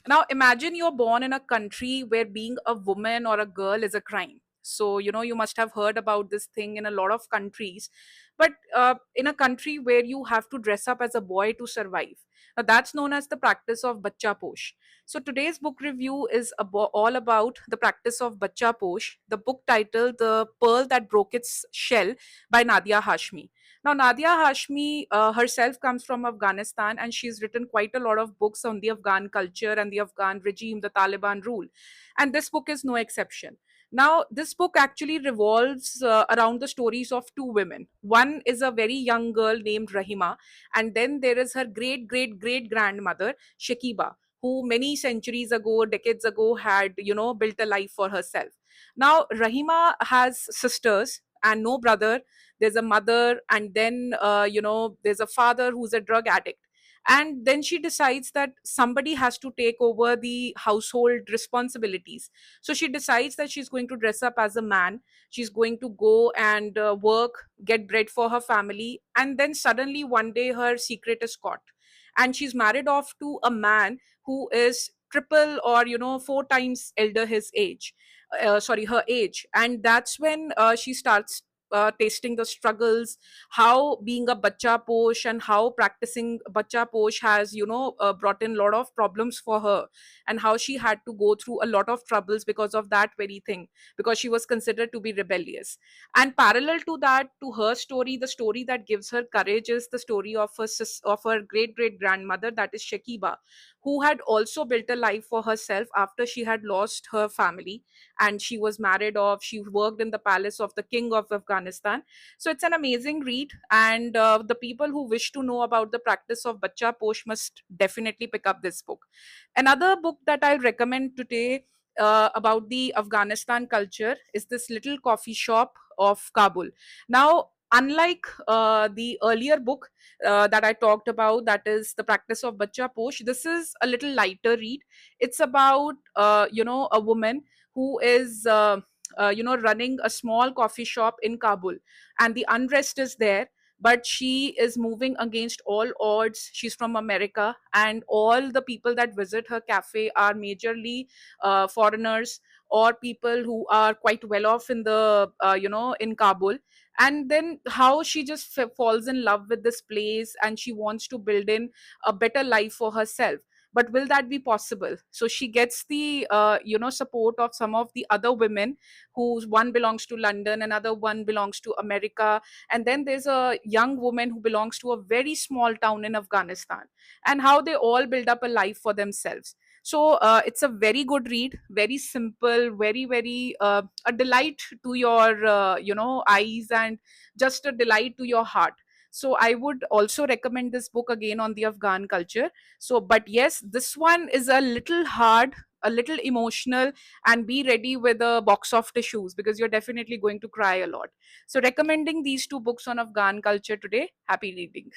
Now, imagine you're born in a country where being a woman or a girl is a crime. So, you must have heard about this thing in a lot of countries. But in a country where you have to dress up as a boy to survive, now that's known as the practice of Bacha Posh. So, today's book review is all about the practice of Bacha Posh, the book title The Pearl That Broke Its Shell by Nadia Hashmi. Now, Nadia Hashmi herself comes from Afghanistan, and she's written quite a lot of books on the Afghan culture and the Afghan regime, the Taliban rule. And this book is no exception. Now, this book actually revolves around the stories of two women. One is a very young girl named Rahima, and then there is her great, great, great grandmother, Shakiba, who many centuries ago, decades ago, had, built a life for herself. Now, Rahima has sisters and no brother. There's a mother, and then there's a father who's a drug addict. And then she decides that somebody has to take over the household responsibilities. So she decides that she's going to dress up as a man. She's going to go and work, get bread for her family, and then suddenly one day her secret is caught, and she's married off to a man who is triple or four times elder his age, sorry, her age. And that's when she starts tasting the struggles, how being a bacha posh and how practicing bacha posh has brought in a lot of problems for her, and how she had to go through a lot of troubles because of that very thing, because she was considered to be rebellious. And parallel to that, to her story, the story that gives her courage is the story of of her great great grandmother, that is Shakiba, who had also built a life for herself after she had lost her family, and she was married off. She worked in the palace of the king of Afghanistan. So it's an amazing read, and the people who wish to know about the practice of Bacha Posh must definitely pick up this book. Another book that I'll recommend today about the Afghanistan culture is this little coffee shop of Kabul. Now, unlike the earlier book that I talked about, that is the practice of Bacha Posh, this is a little lighter read. It's about a woman who is running a small coffee shop in Kabul, and the unrest is there. But she is moving against all odds. She's from America, and all the people that visit her cafe are majorly foreigners or people who are quite well off in the in Kabul. And then how she just falls in love with this place, and she wants to build in a better life for herself. But will that be possible? So she gets the support of some of the other women, whose one belongs to London, another one belongs to America, and then there's a young woman who belongs to a very small town in Afghanistan, and how they all build up a life for themselves. So it's a very good read, very simple, very very a delight to your eyes, and just a delight to your heart. So I would also recommend this book again on the Afghan culture. So, but yes, this one is a little hard, a little emotional, and be ready with a box of tissues because you're definitely going to cry a lot. So, recommending these two books on Afghan culture today. Happy reading.